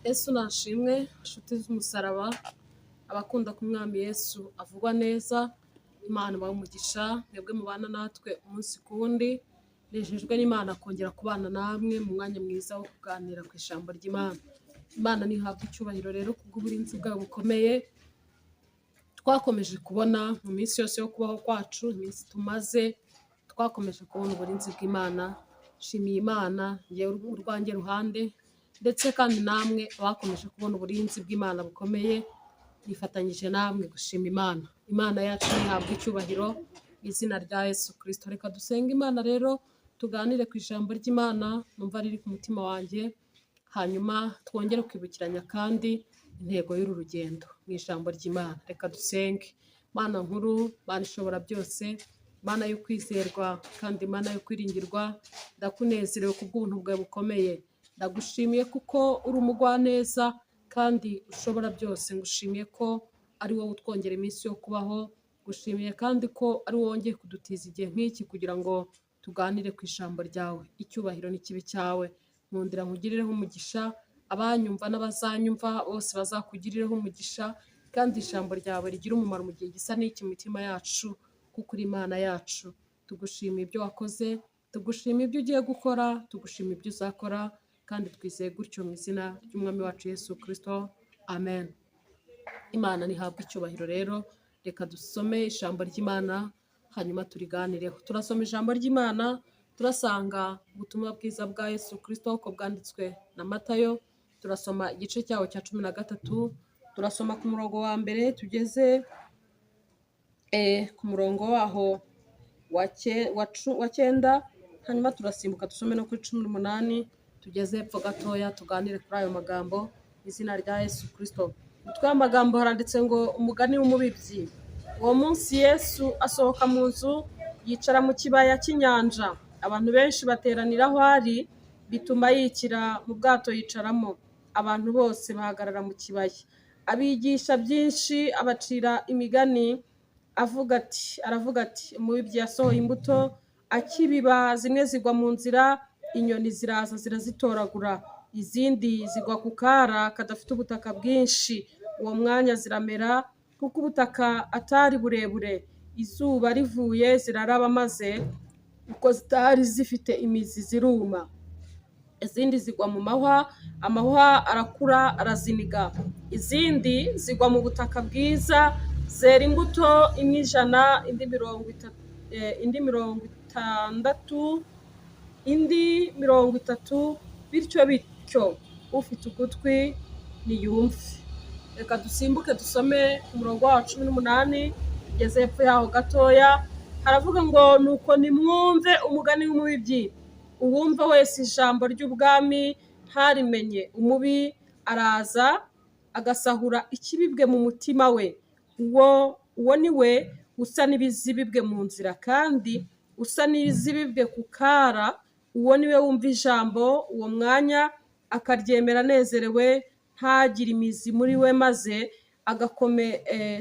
Yesu nashimwe, inshuti z'umusaraba, abakunda ko umwami Yesu avugwa neza, Imana ibahe umugisha, mwebwe mubana natwe umunsi ku wundi, nejejwe n'Imana kongera kubana namwe mu mwanya mwiza wo kuganira ku ijambo ry'Imana. Imana nihabwe icyubahiro rero kubw'uburinzi bwayo bukomeye, twakomeje kubona mu minsi yose yo kubaho kwacu, iminsi tumaze, twakomeje kubona uburinzi bw'Imana. Nshimiye Imana njyewe urwanjye ruhande, ndetse kandi namwe bakomeje kubona uburinzi bw'Imana bukomeye, nifatanyije namwe gushima Imana. Imana yacu ihabwa icyubahiro mu izina rya Yesu Kristo. Reka dusenge Imana rero, tuganire ku ijambo ry'Imana numva riri ku mutima wanjye, hanyuma twongere kwibukiranya kandi intego y'uru rugendo mu ijambo ry'Imana. Reka dusenge. Mana nkuru, Mana ishobora byose, Mana yo kwizerwa kandi Mana yo kwiringirwa, ndakunezerewe kubw'ubuntu bwawe bukomeye. Ndagushimiye kuko uri umugwaneza kandi ushobora byose. Ngushimiye ko ari wowe utwongera iminsi yo kubaho, ngushimiye kandi ko ari wowe wongeye kudutiza igihe nk'iki kugira ngo tuganire ku ijambo ryawe. Icyubahiro n'ikibi cyawe, nkundira nkugirireho umugisha, abanyumva n'abazanyumva bose bazakugirireho umugisha, kandi ijambo ryawe rigira umumaro mu gihe gisa n'iki mu mitima yacu, kuko uri Imana yacu. Tugushimiye ibyo wakoze, tugushimiye ibyo ugiye gukora, tugushimiye ibyo uzakora, kandi twizeye gutyo mu izina ry'umwami wacu Yesu Kristo, amen. Imana nihabwe icyubahiro rero, reka dusome ijambo ry'Imana hanyuma turiganireho. Turasoma ijambo ry'Imana, turasanga ubutumwa bwiza bwa Yesu Kristo uko bwanditswe na Matayo. Turasoma igice cyawo cya 13, turasoma ku murongo wa mbere tugeze ku murongo waho wa 9, hanyuma turasimbuka dusome no kuri 18, tugeze hepfo gatoya tuganire kuri ayo magambo mu izina rya Yesu Kristo. Umutwe w'amagambo haranditse ngo umugani w'umubibyi. Uwo munsi Yesu asohoka mu nzu, yicara mu kibaya cy'inyanja. Abantu benshi bateranira aho ari, bituma yikira mu bwato yicaramo. Abantu bose bahagarara mu kibaya. Abigisha byinshi, abacira imigani, aravuga ati umubibyi yasohoye imbuto, akibiba zimwe zigwa mu nzira, inyoni ziraza zirazitoragura, izindi zigwa ku kara kadafite ubutaka bwinshi. Uwo mwanya ziramera kuko ubutaka atari burebure, izuba rivuye ziraraba, maze uko zitari zifite imizi ziruma. Izindi zigwa mu mahwa, amahwa arakura araziniga. Izindi zigwa mu butaka bwiza, zera imbuto, imwe 100, indi 60, indi 30, bityo. Ufite ugutwi niyumve. Reka dusimbuke dusome ku murongo wa 18, tugeze hepfo yaho gatoya. Haravuga ngo nuko nimwumve umugani w'umubibyi. Uwumva wese ijambo ry'ubwami ntarimenye. Umubi araza agasahura ikibibwe mu mutima we. Uwo ni we usa n'ibizibibwe mu nzira, kandi usa n'ibizibibwe ku kara. Uwo ni we wumva ijambo uwo mwanya akaryemera anezerewe, ntagire imizi muri we, maze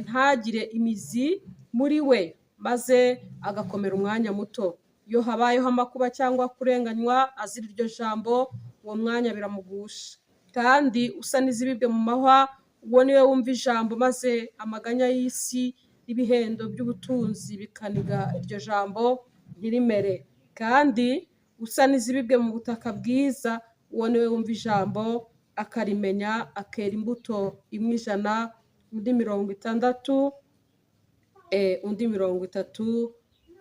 ntagire imizi muri we, maze agakomera umwanya muto. Iyo habayeho amakuba cyangwa kurenganywa azira iryo jambo, uwo mwanya biramugusha. Kandi usa n'izibibwe mu mahwa, uwo ni we wumva ijambo, maze amaganya y'isi n'ibihendo by'ubutunzi bikaniga iryo jambo ntirimere. Kandi usa n'izibibwe mu butaka bwiza, uwo ni we wumva ijambo akarimenya, akera imbuto, imwe 100, undi 60, undi 30.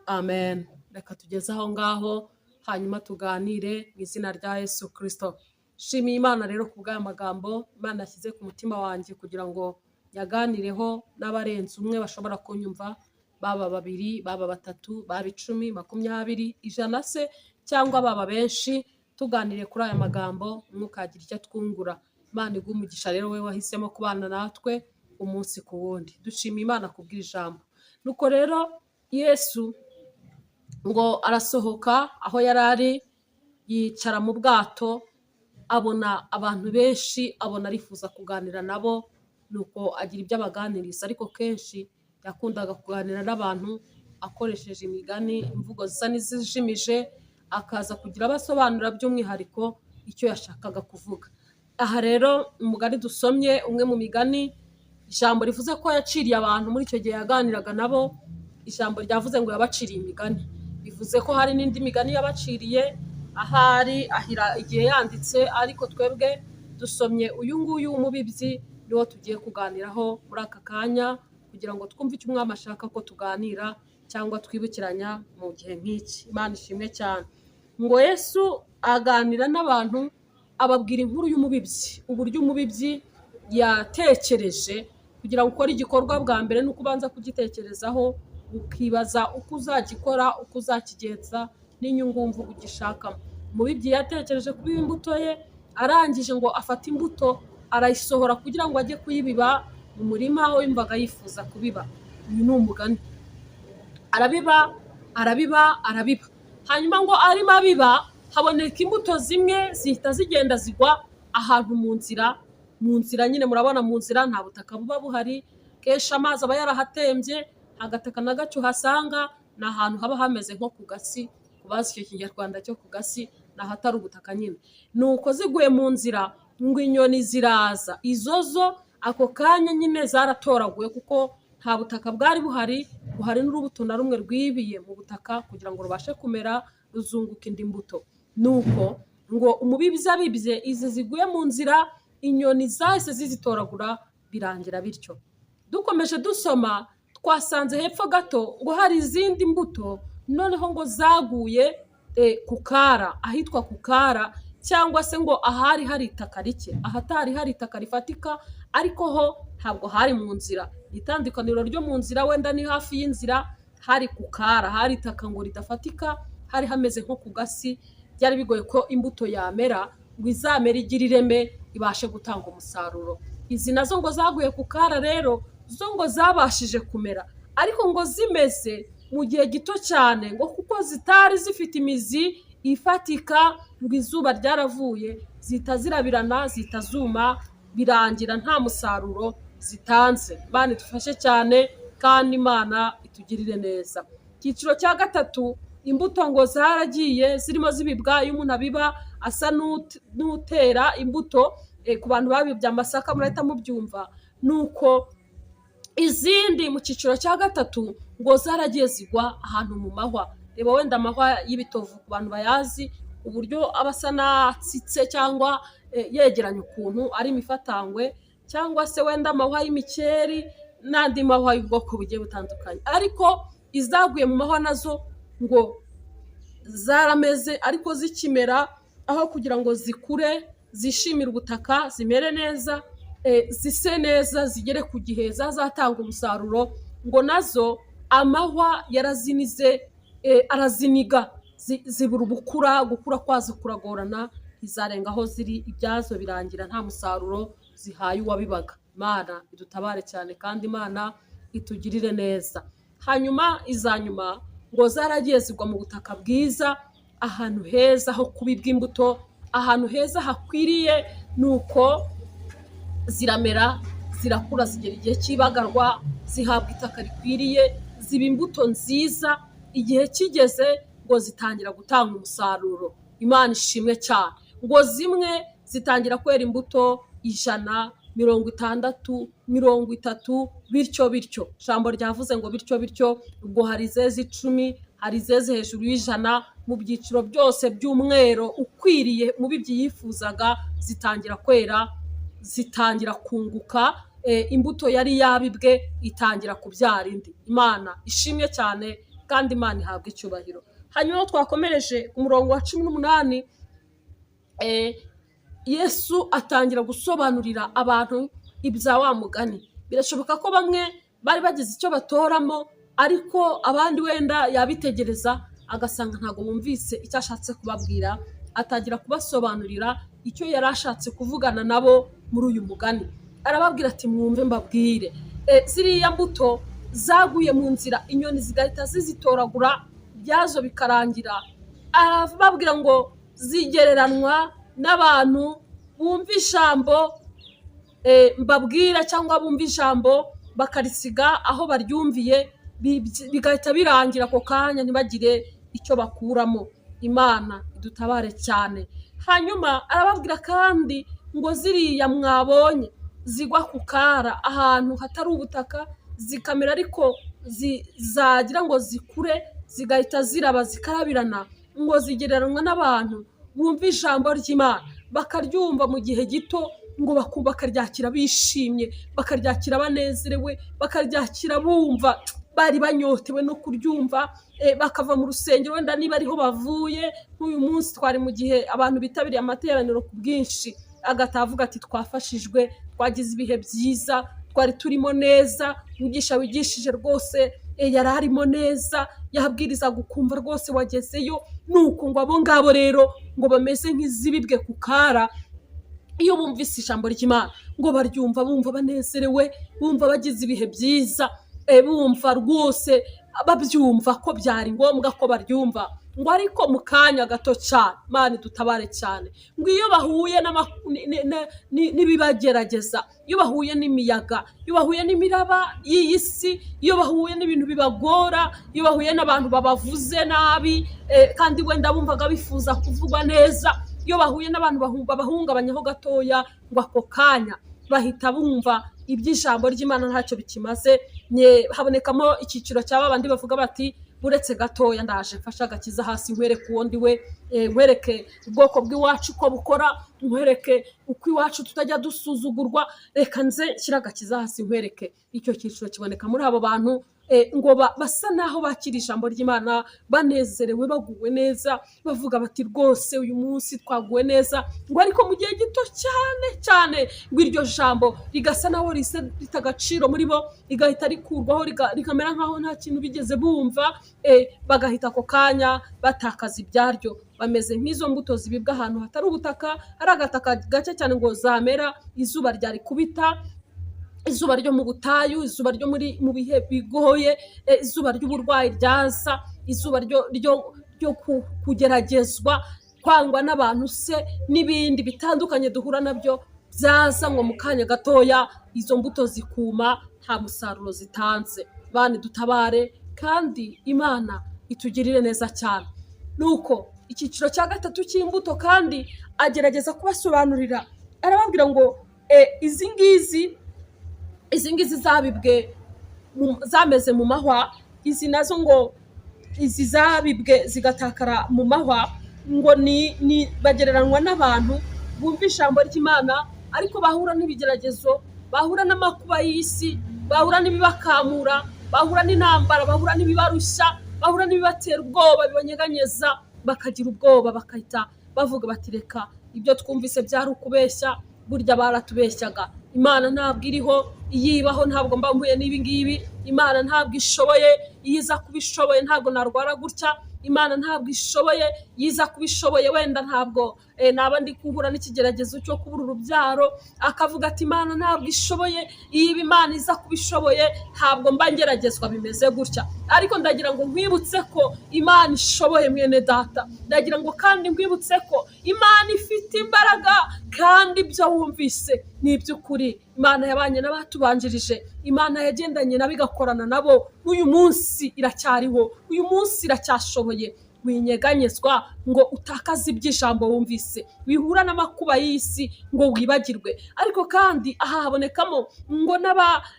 Amen. Reka tugeze aho ngaho hanyuma tuganire mu izina rya Yesu Kristo. Shimiye Imana rero ku bw'aya magambo Imana yashyize ku mutima wanjye kugira ngo yaganireho n'abarenze umwe bashobora kunyumva, baba 2, baba 3, baba 10, 20, 100 se, cyangwa baba benshi. Tuganire kuri aya magambo, mukagira icyo twungura. Imana iguhe umugisha rero, we wahisemo kubana natwe umunsi ku wundi. Dushimiye Imana kubw'iri jambo. Nuko rero Yesu ngo arasohoka aho yari ari, yicara mu bwato, abona abantu benshi, abona arifuza kuganira nabo, nuko agira ibyo abaganiriza. Ariko kenshi yakundaga kuganira n'abantu akoresheje imigani, imvugo zisa n'izijimije, akaza kugira abasobanura by'umwihariko icyo yashakaga kuvuga. aha rero umugani dusomye, umwe mu migani, ijambo rivuze ko yaciriye abantu muri icyo gihe yaganiraga nabo, ijambo ryavuze ngo yabaciriye imigani, bivuze ko hari n'indi migani yabaciriye ahari ahira igihe yanditse, ariko twebwe dusomye uyu nguyu w'umubibyi niwo tugiye kuganiraho muri aka kanya, kugira ngo twumve icyo umwami ashaka ko tuganira cyangwa twibukiranya mu gihe nk'iki. Imana ishimwe cyane. Ngo Yesu aganira n'abantu, ababwira inkuru y'umubibyi, uburyo umubibyi yatekereje kugira ngo ukore igikorwa. Bwa mbere ni uko ubanza kugitekerezaho, ukibaza uko uzagikora, uko uzakigenza n'inyungu wumva ugishakamo. Umubibyi yatekereje kubiba imbuto ye, arangije ngo afate imbuto arayisohora kugira ngo ajye kuyibiba mu murima aho yumvaga yifuza kubiba. Uyu ni umugani. Arabiba, hanyuma ngo arimo abiba, haboneka imbuto zimwe zihita zigenda zigwa ahantu mu nzira nyine, murabona mu nzira nta butaka buba buhari, kenshi amazi aba yarahatembye, agataka na gace uhasanga ni ahantu haba hameze nko ku gasi, kubazi icyo kinyarwanda cyo ku gasi ni ahatari ubutaka nyine. Nuko ziguye mu nzira ngo inyoni ziraza, izo zo ako kanya nyine zaratoraguye kuko nta butaka bwari buhari, buhari n'urubuto na rumwe rwibiye mu butaka kugira ngo rubashe kumera ruzunguka indi mbuto. Nuko ngo umubibyi abibye, izi ziguye mu nzira, inyoni zahise zizitoragura, birangira bityo. Dukomeje dusoma twasanze hepfo gato ngo hari izindi mbuto noneho ngo zaguye ku kara, ahitwa ku kara, cyangwa se ngo ahari hari itaka rike, ahatari hari itaka rifatika, ariko ho ntabwo hari mu nzira. Itandukaniro ryo mu nzira wenda ni hafi y'inzira, hari ku kara, hari itaka ngo ridafatika, hari hameze nko ku gasi. Byari bigoye ko imbuto yamera ngo izamere igire ireme, ibashe gutanga umusaruro. Izi nazo ngo zaguye ku kara rero, zo ngo zabashije kumera, ariko ngo zimeze mu gihe gito cyane, ngo kuko zitari zifite imizi ifatika, ngo izuba ryaravuye, zihita zirabirana, zihita zuma, birangira nta musaruro zitanze. Imana idufashe cyane kandi Imana itugirire neza. Icyiciro cya gatatu, imbuto ngo zaragiye zirimo zibibwa. Iyo umuntu abiba asa n'utera imbuto, ku bantu babibye amasaka murahita mubyumva. Nuko izindi mu cyiciro cya gatatu ngo zaragiye zigwa ahantu mu mahwa. Reba wenda amahwa y'ibitovu ku bantu bayazi, uburyo aba asa n'atsitse cyangwa yegeranye ukuntu ari imifatangwe, cyangwa se wenda amahwa y'imikeri n'andi mahwa y'ubwoko bugiye butandukanye. Ariko izaguye mu mahwa nazo ngo zarameze, ariko zikimera, aho kugira ngo zikure, zishimire ubutaka, zimere neza, zise neza, zigere ku gihe zazatanga umusaruro, ngo nazo amahwa yarazinize, araziniga, zibura gukura kwazo kuragorana, izarenga aho ziri, ibyazo birangira nta musaruro zihaye uwabibaga. Imana idutabare cyane kandi Imana itugirire neza. Hanyuma izanyuma ngo zaragiye zigwa mu butaka bwiza, ahantu heza ho kubibwa imbuto, ahantu heza hakwiriye. Nuko ziramera, zirakura, zigera igihe cy'ibagarwa, zihabwa itaka rikwiriye, ziba imbuto nziza. Igihe kigeze ngo zitangira gutanga umusaruro. Imana ishimwe cyane. Ngo zimwe zitangira kwera imbuto 100, 60, 30, bityo. Ijambo ryavuze ngo bityo. Ubwo hari izeze 10, hari izeze hejuru y'100, mu byiciro byose by'umwero ukwiriye umubibyi yifuzaga. Zitangira kwera, zitangira kunguka, imbuto yari yabibwe itangira kubyara indi. Imana ishimwe cyane kandi Imana ihabwa icyubahiro. Hanyuma twakomereje umurongo wa 18, Yesu atangira gusobanurira abantu ibya wa mugani. Birashoboka ko bamwe bari bagize icyo batoramo, ariko abandi wenda yabitegereza agasanga ntago bumvise icyo ashatse kubabwira. Atangira kubasobanurira icyo yari ashatse kuvugana nabo muri uyu mugani. Arababwira ati mwumve mbabwire, ziriya mbuto zaguye mu nzira, inyoni zigahita zizitoragura, byazo bikarangira. Arababwira ngo zigereranwa n'abantu bumva ijambo mbabwira, cyangwa bumva ijambo bakarisiga aho baryumviye, bigahita birangira ako kanya, ntibagire icyo bakuramo. Imana idutabare cyane. Hanyuma arababwira kandi ngo ziriya mwabonye zigwa ku kara ahantu hatari ubutaka zikamera ariko zagira ngo zikure zigahita ziraba zikarabirana, ngo zigereranywa n'abantu bumva ijambo ry'Imana bakaryumva mu gihe gito, ngo bakaryakira bishimye, bakaryakira banezerewe, bakaryakira bumva bari banyotewe no kuryumva, bakava mu rusengero wenda niba ariho bavuye. Nk'uyu munsi twari mu gihe abantu bitabiriye amateraniro ku bwinshi, agataha avuga ati twafashijwe, twagize ibihe byiza, twari turimo neza, umwigisha wigishije rwose yari arimo neza, yabwiriza gukumva rwose wagezeyo. Nuko ngo abo ngabo rero ngo bameze nk'izibibwe ku kara, iyo bumvise ijambo ry'Imana ngo baryumva bumva banezerewe, bumva bagize ibihe byiza, bumva rwose babyumva ko byari ngombwa ko baryumva, ngo ariko mu kanya gato cyane, Imana dutabare cyane, ngo iyo bahuye n'ibibagerageza, iyo bahuye n'imiyaga, iyo bahuye n'imiraba y'iyi si, iyo bahuye n'ibintu bibagora, iyo bahuye n'abantu babavuze nabi kandi wenda bumvaga bifuza kuvugwa neza, iyo bahuye n'abantu babahungabanyaho gatoya, ngo ako kanya bahita bumva iby'ijambo ry'Imana ntacyo bikimaze. Habonekamo icyiciro cya babandi bavuga bati buretse gatoya ndaje mfashe agakiza hasi, nkwereke uwo ndi we, nkwereke ubwoko bw'iwacu uko bukora, nkwereke uko iwacu tutajya dusuzugurwa, reka nze nshyire agakiza hasi nkwereke. Icyo cyiciro kiboneka muri abo bantu ngo basa naho bakira ijambo ry'Imana banezerewe, baguwe neza, bavuga bati rwose uyu munsi twaguwe neza, ngo ariko mu gihe gito cyane cyane ngo iryo jambo rigasa naho rita agaciro muri bo, rigahita rikurwaho, rikamera nkaho nta kintu bigeze bumva, bagahita ako kanya batakaza ibyaryo. Bameze nk'izo mbuto zibibwa ahantu hatari ubutaka, ari agataka gake cyane ngo zamera, izuba ryari kubita, izuba ryo mu butayu, izuba ryo mu bihe bigoye, izuba ry'uburwayi ryaza, izuba ryo kugeragezwa, kwangwa n'abantu se n'ibindi bitandukanye duhura nabyo, byaza ngo mu kanya gatoya izo mbuto zikuma, nta musaruro zitanze. Bane dutabare kandi Imana itugirire neza cyane. Nuko icyiciro cya gatatu cy'imbuto kandi agerageza kubasobanurira, arababwira ngo izi ngizi zabibwe zameze mu mahwa, izi nazo ngo izi zabibwe zigatakara mu mahwa, ngo ni bagereranywa n'abantu bumva ijambo ry'Imana ariko bahura n'ibigeragezo, bahura n'amakuba y'isi, bahura n'ibibakamura, bahura n'intambara, bahura n'ibibarushya, bahura n'ibibatera ubwoba, bibanyeganyeza, bakagira ubwoba, bakahita bavuga bati reka ibyo twumvise byari ukubeshya, burya baratubeshyaga, Imana ntabwo iriho, iyibaho ntabwo mba mpuye n'ibi ngibi, Imana ntabwo ishoboye, iza kubishoboye ntabwo narwara gutya, Imana ntabwo ishoboye, yiza kubishoboye wenda ntabwo naba ndi kuhura n'ikigeragezo cyo kubura urubyaro, akavuga ati Imana ntabwo ishoboye, iyo Imana iza kubishoboye ntabwo mba ngeragezwa bimeze gutya. Ariko ndagira ngo nkwibutse ko Imana ishoboye mwene data, ndagira ngo kandi nkwibutse ko Imana ifite imbaraga, kandi ibyo wumvise ni iby'ukuri. Imana yabanye n'abatubanjirije, Imana yagendanye nabo igakorana nabo, uyu munsi iracyariho, uyu munsi iracyashoboye. Winyeganyezwa ngo utakaze iby'ijambo wumvise, wihura n'amakuba y'isi ngo wibagirwe. Ariko kandi aha habonekamo ngo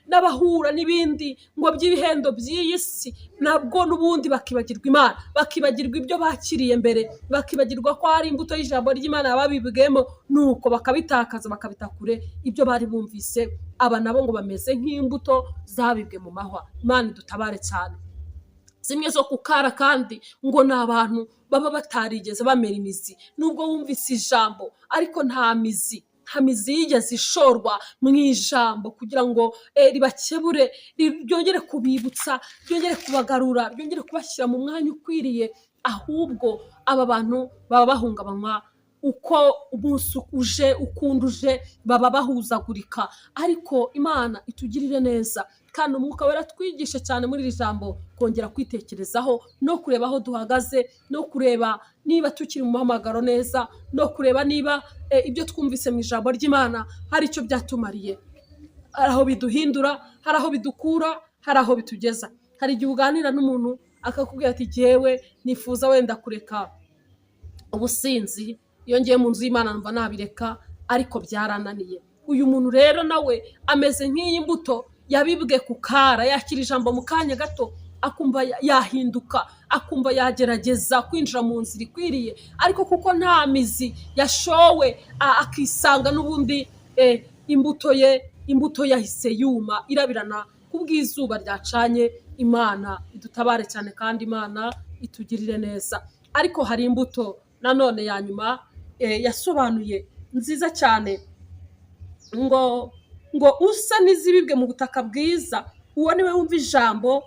n'abahura n'ibindi ngo by'ibihendo by'iyi si, nabwo n'ubundi bakibagirwa Imana, bakibagirwa ibyo bakiriye mbere, bakibagirwa ko hari imbuto y'ijambo ry'Imana babibwemo, nuko bakabitakaza, bakabita kure ibyo bari bumvise. Aba nabo ngo bameze nk'imbuto zabibwe mu mahwa. Imana dutabare cyane. Zimwe zo kukara kandi ngo ni abantu baba batarigeze bamera imizi, nubwo wumvise ijambo ariko nta mizi yigeze ishorwa mu ijambo kugira ngo ribakebure, ryongere kubibutsa, ryongere kubagarura, ryongere kubashyira mu mwanya ukwiriye. Ahubwo aba bantu baba bahungabanywa, uko umunsi uje ukunduje baba bahuzagurika. Ariko Imana itugirire neza, kandi Umwuka Wera twigishe cyane muri iri jambo kongera kwitekerezaho no kureba aho duhagaze, no kureba niba tukiri mu muhamagaro neza, no kureba niba ibyo twumvise mu ijambo ry'Imana hari icyo byatumariye, hari aho biduhindura, hari aho bidukura, hari aho bitugeza. Hari igihe uganira n'umuntu akakubwira ati jyewe nifuza wenda kureka ubusinzi, iyo ngiye mu nzu y'Imana numva nabireka, ariko byarananiye. Uyu muntu rero nawe ameze nk'iyi mbuto yabibwe ku kara, yakira ijambo mu kanya gato akumva yahinduka, akumva yagerageza kwinjira mu nzira ikwiriye, ariko kuko nta mizi yashowe akisanga n'ubundi imbuto yahise yuma irabirana kubw'izuba ryacanye. Imana idutabare cyane kandi Imana itugirire neza. Ariko hari imbuto nanone ya nyuma yasobanuye nziza cyane ngo usa n'izibibwe mu butaka bwiza, uwo niwe wumva ijambo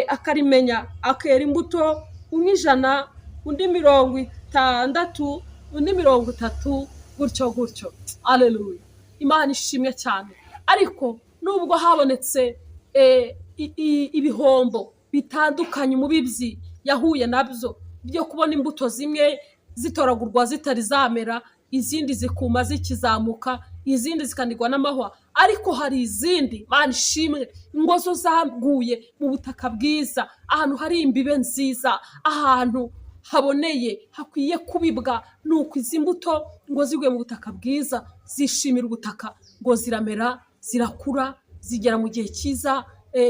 akarimenya, akera imbuto umwe 100, undi 60, undi 30, gutyo gutyo. Haleluya, Imana ishimwe cyane. Ariko nubwo habonetse ibihombo bitandukanye umubibyi yahuye nabyo byo kubona imbuto zimwe zitoragurwa zitari zamera, izindi zikuma zikizamuka, izindi zikanigwa n'amahwa, ariko hari izindi Imana ishimwe ngo zo zaguye mu butaka bwiza, ahantu hari imbibe nziza, ahantu haboneye hakwiye kubibwa. Nuko izi mbuto ngo ziguye mu butaka bwiza zishimira ubutaka, ngo ziramera, zirakura, zigera mu gihe cyiza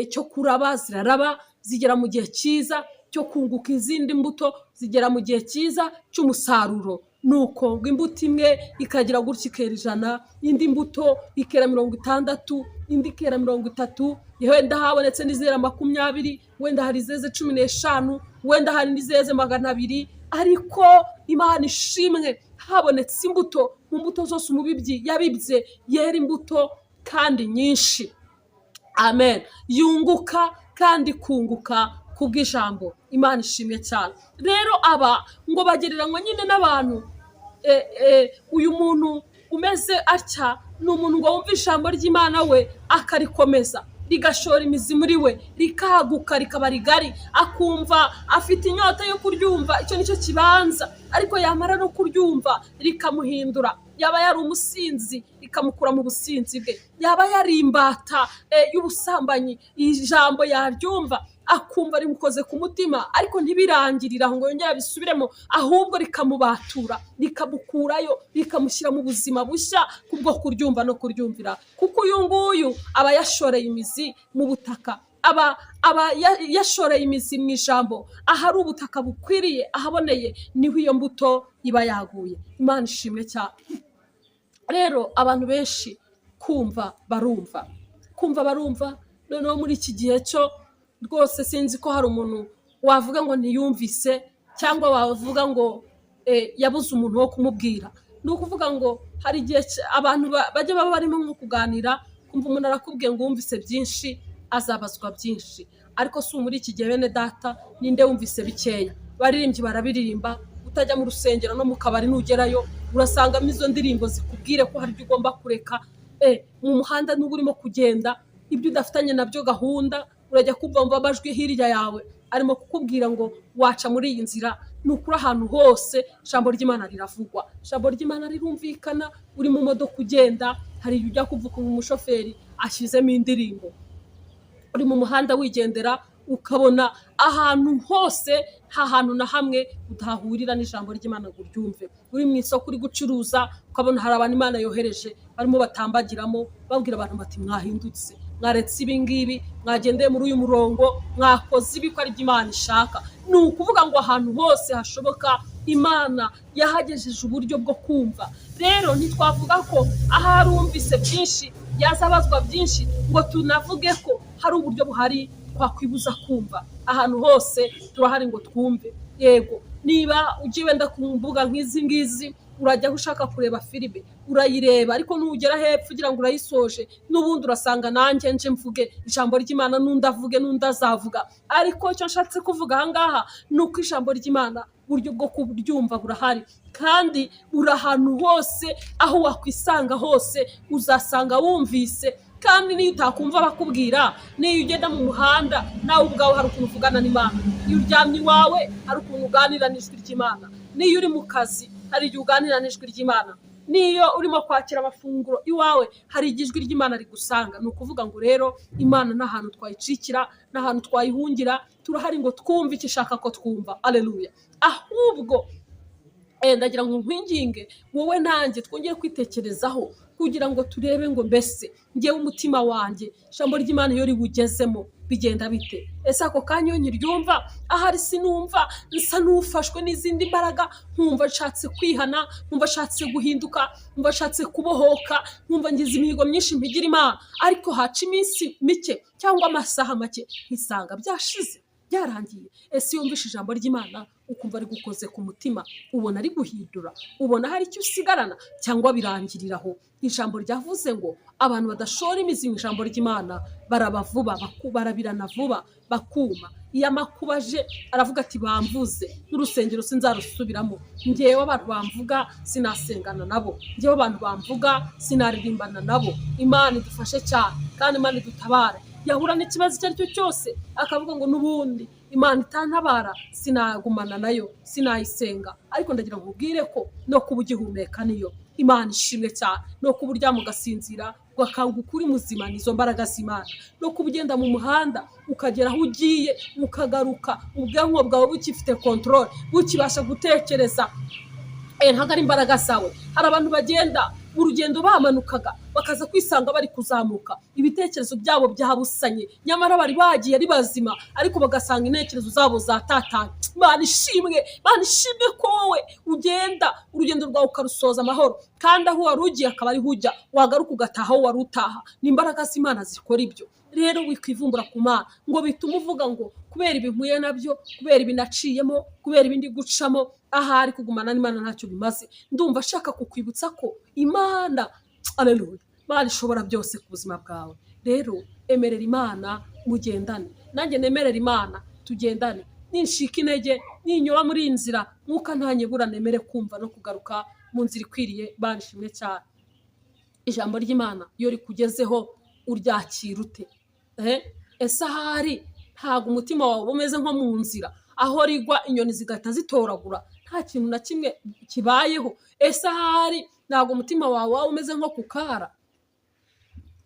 cyo kuraba, ziraraba, zigera mu gihe cyiza cyo kunguka izindi mbuto, zigera mu gihe cyiza cy'umusaruro. Nuko ngo imbuto imwe ikagira gutya ikera 100, indi mbuto ikera 60, indi ikera 30, wenda habonetse n'izera 20, wenda hari izeze 15, wenda hari n'izeze 200. Ariko Imana ishimwe habonetse imbuto, mu mbuto zose umubibyi yabibye yera imbuto kandi nyinshi. Amen. Yunguka kandi kunguka kubw'ijambo. Imana ishimwe cyane. Rero aba ngo bagereranywa nyine n'abantu, uyu muntu umeze atya ni umuntu ngo wumva ijambo ry'Imana we akarikomeza, rigashora imizi muri we, rikaguka rikaba rigari, akumva afite inyota yo kuryumva. Icyo nicyo kibanza. Ariko yamara no kuryumva rikamuhindura. Yaba yari umusinzi rikamukura mu businzi bwe, yaba yari imbata y'ubusambanyi, ijambo yaryumva akumva rimukoze ku mutima, ariko ntibirangirira ngo yongere abisubiremo, ahubwo rikamubatura, rikamukurayo, rikamushyira mu buzima bushya kubwo kuryumva no kuryumvira. Kuko uyu nguyu aba yashoreye imizi mu butaka, aba yashoreye imizi mu ijambo, ahari ubutaka bukwiriye, ahaboneye, niho iyo mbuto iba yaguye. Imana ishimwe cyane. Rero abantu benshi kumva barumva, noneho muri iki gihe cyo rwose sinzi ko hari umuntu wavuga ngo ntiyumvise, cyangwa wavuga ngo yabuze umuntu wo kumubwira. Ni ukuvuga ngo hari igihe abantu bajya baba barimo nko kuganira, kumva umuntu arakubwiye ngo wumvise byinshi azabazwa byinshi. Ariko si muri iki gihe bene data, ninde wumvise bikeya? Baririmbyi barabiririmba, utajya mu rusengero no mu kabari nugerayo urasangamo izo ndirimbo zikubwire ko hari ibyo ugomba kureka. Mu muhanda n'ubu urimo kugenda, ibyo udafitanye nabyo gahunda, urajya kumva amajwi hirya yawe arimo kukubwira ngo waca muri iyi nzira. Ni ukuri ahantu hose ijambo ry'Imana riravugwa, ijambo ry'Imana rirumvikana. Uri mu modoka ugenda, hari ibyo ujya kuvuga umushoferi ashyizemo indirimbo. Uri mu muhanda wigendera, ukabona ahantu hose nta hantu na hamwe utahurira n'ijambo ry'Imana ngo uryumve. Uri mu isoko uri gucuruza, ukabona hari abantu Imana yohereje barimo batambagiramo babwira abantu bati mwahindutse, mwaretse ibi ngibi, mwagendeye muri uyu murongo, mwakoze ibi ko ari byo Imana ishaka. Ni ukuvuga ngo ahantu hose hashoboka Imana yahagejeje uburyo bwo kumva. Rero ntitwavuga ko ahari wumvise byinshi yazabazwa byinshi ngo tunavuge ko hari uburyo buhari twakwibuza kumva. Ahantu hose turahari ngo twumve. Yego, niba ugiye wenda ku mbuga nk'izi ngizi, urajya ushaka kureba filime, urayireba, ariko nugera hepfo ugira ngo urayisoje, n'ubundi urasanga nanjye nje mvuge ijambo ry'Imana, n'undi avuge, n'undi azavuga. Ariko icyo nshatse kuvuga ahangaha ni uko ijambo ry'Imana uburyo bwo kuryumva burahari, kandi uri ahantu hose, aho wakwisanga hose uzasanga wumvise. Kandi niyo utakumva bakubwira, niyo ugenda mu muhanda nawe ubwawe hari ukuntu uvugana n'Imana, iyo uryamye iwawe hari ukuntu uganira n'ijwi ry'Imana, niyo uri mu kazi hari igihe uganira n'ijwi ry'Imana, niyo urimo kwakira amafunguro iwawe hari igihe ijwi ry'Imana rigusanga. Ni ukuvuga ngo rero Imana nta hantu twayicikira, nta hantu twayihungira, turahari ngo twumve icyo ishaka ko twumva. Aleluya. Ahubwo ndagira ngo nkwinginge wowe nanjye twongere kwitekerezaho kugira ngo turebe ngo mbese ngewe umutima wanjye ijambo ry'Imana iyo riwugezemo bigenda bite. Ese ako kanya iyo nyiryumva ahari sinumva nsa n'ufashwe n'izindi mbaraga, nkumva nshatse kwihana, nkumva nshatse guhinduka, nkumva nshatse kubohoka, nkumva ngize imihigo myinshi mpigira Imana, ariko haca iminsi mike cyangwa amasaha make nkisanga byashize byarangiye. Ese iyo wumvishe ijambo ry'Imana ukumva rigukoze ku mutima, ubona ari guhindura, ubona hari icyo usigarana cyangwa birangiriraho. Ijambo ryavuze ngo abantu badashora imizi mu ijambo ry'Imana baraba vuba, barabirana vuba, bakuma. Iyo amakuba aje aravuga ati bamvuze, n'urusengero sinzarusubiramo, ngewe abantu bamvuga sinasengana nabo, ngewe abantu bamvuga sinaririmbana nabo. Imana idufashe cyane kandi Imana idutabare. Yahura n'ikibazo icyo ari cyo cyose akavuga ngo n'ubundi Imana itantabara sinagumana nayo, sinayisenga. Ariko ndagira ngo ubwire ko no kuba ugihumeka niyo Imana ishimwe cyane, no kuba uryama ugasinzira ugakanga ukuri muzima nizo mbaraga z'Imana, no kuba ugenda mu muhanda ukagera aho ugiye ukagaruka ubwonko bwawe bukifite control, bukibasha gutekereza, ntabwo ari imbaraga zawe. Hari abantu bagenda urugendo bamanukaga bakaza kwisanga bari kuzamuka, ibitekerezo byabo byahabusanye, nyamara bari bagiye ari bazima, ariko bagasanga intekerezo zabo zatatanye. Imana ishimwe ko wowe ugenda urugendo rwawe ukarusoza amahoro, kandi aho wari ugiye akaba ari hujya, wagaruka ugataha aho wari utaha. Ni imbaraga z'Imana zikora ibyo. Rero wikwivumbura ku Mana ngo bituma uvuga ngo kubera ibi mpuye nabyo, kubera ibi naciyemo, kubera ibindi gucamo, ahari kugumana n'Imana ntacyo bimaze. Ndumva ashaka kukwibutsa ko Imana, aleluya, Imana ishobora byose ku buzima bwawe. Rero emerera Imana mugendane, nanjye nemerera Imana tugendane. Ninshika intege, ninyura muri iyi nzira, mwuka ntanyebura, nemere kumva no kugaruka mu nzira ikwiriye. Imana ishimwe cyane. Ijambo ry'Imana iyo rikugezeho uryakira ute? Ese ahari ntabwo umutima wawe umeze nko mu nzira aho rigwa inyoni zigahita zitoragura, nta kintu na kimwe kibayeho? Ese ahari ntabwo umutima wawe umeze nko ku kara,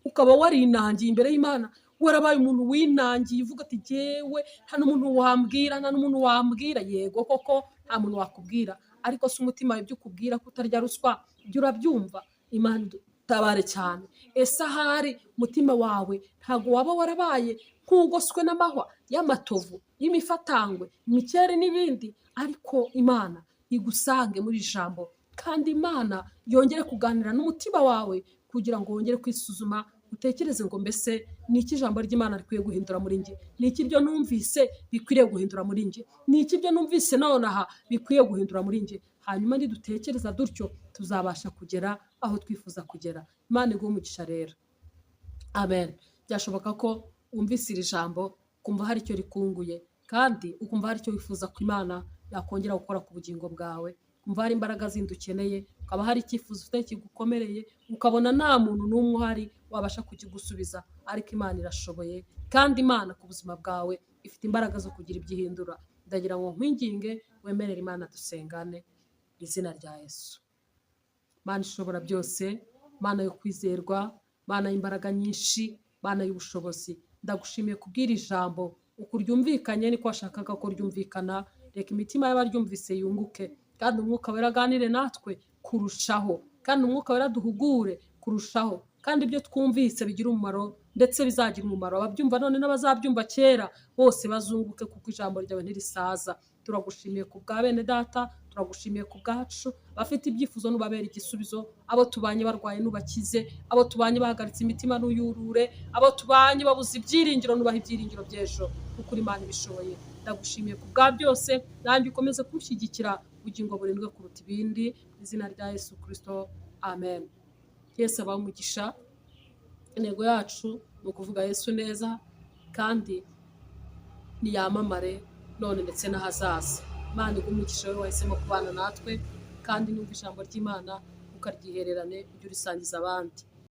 ukaba warinangiye imbere y'Imana, warabaye umuntu winangiye uvuga ati jyewe nta n'umuntu wambwira. Yego koko nta muntu wakubwira, ariko se umutima wawe ibyo ukubwira ko utarya ruswa ibyo urabyumva. Imana tabare cyane. Ese ahari umutima wawe ntabwo waba warabaye nk'ugoswe n'amahwa y'amatovu, y'imifatangwe, imikeri n'ibindi, ariko Imana igusange muri ijambo, kandi Imana yongere kuganira n'umutima wawe kugira ngo wongere kwisuzuma, utekereze ngo mbese ni iki ijambo ry'Imana rikwiye guhindura muri njye, ni iki ibyo numvise bikwiriye guhindura muri njye, ni iki ibyo numvise nonaha bikwiye guhindura muri njye. Hanyuma nidutekereza dutyo tuzabasha kugera aho twifuza kugera. Imana iguhe umugisha rero. Amen. Byashoboka ko wumvise iri jambo ukumva hari icyo rikunguye, kandi ukumva hari icyo wifuza ko Imana yakongera gukora ku bugingo bwawe, ukumva hari imbaraga zindi ukeneye, ukaba hari icyifuzo ufite kigukomereye, ukabona nta muntu n'umwe uhari wabasha kukigusubiza, ariko Imana irashoboye, kandi Imana ku buzima bwawe ifite imbaraga zo kugira ibyihindura. Ndagira ngo nkwinginge wemerere Imana dusengane izina rya Yesu. Imana ishobora byose, Imana yo kwizerwa, Imana y'imbaraga nyinshi, Imana y'ubushobozi, ndagushimiye kubwira ijambo uko ryumvikanye niko washakaga ko ryumvikana. Reka imitima y'abaryumvise yunguke, kandi umwuka wera aganire natwe kurushaho, kandi umwuka wera duhugure kurushaho, kandi ibyo twumvise bigira umumaro ndetse bizagira umumaro ababyumva none n'abazabyumva kera, bose bazunguke kuko ijambo ryawe ntirisaza. Turagushimiye ku bwa bene data, turagushimiye ku bwacu, bafite ibyifuzo nubabera igisubizo, abo tubanye barwaye nubakize, abo tubanye bahagaritse imitima nuyurure, abo tubanye babuze ibyiringiro nubaha ibyiringiro by'ejo, kuko uri Imana ibishoboye. Ndagushimiye ku bwa byose, nanjye ukomeze kunshyigikira ubugingo burindwe kuruta ibindi, mu izina rya Yesu Kristo, amen. Yesu abahe umugisha. Intego yacu ni ukuvuga Yesu neza, kandi niyamamare none ndetse n'ahazaza. Imana iguhe umugisha wowe wahisemo kubana natwe, kandi numva ijambo ry'Imana ukaryihererane ujye urisangiza abandi.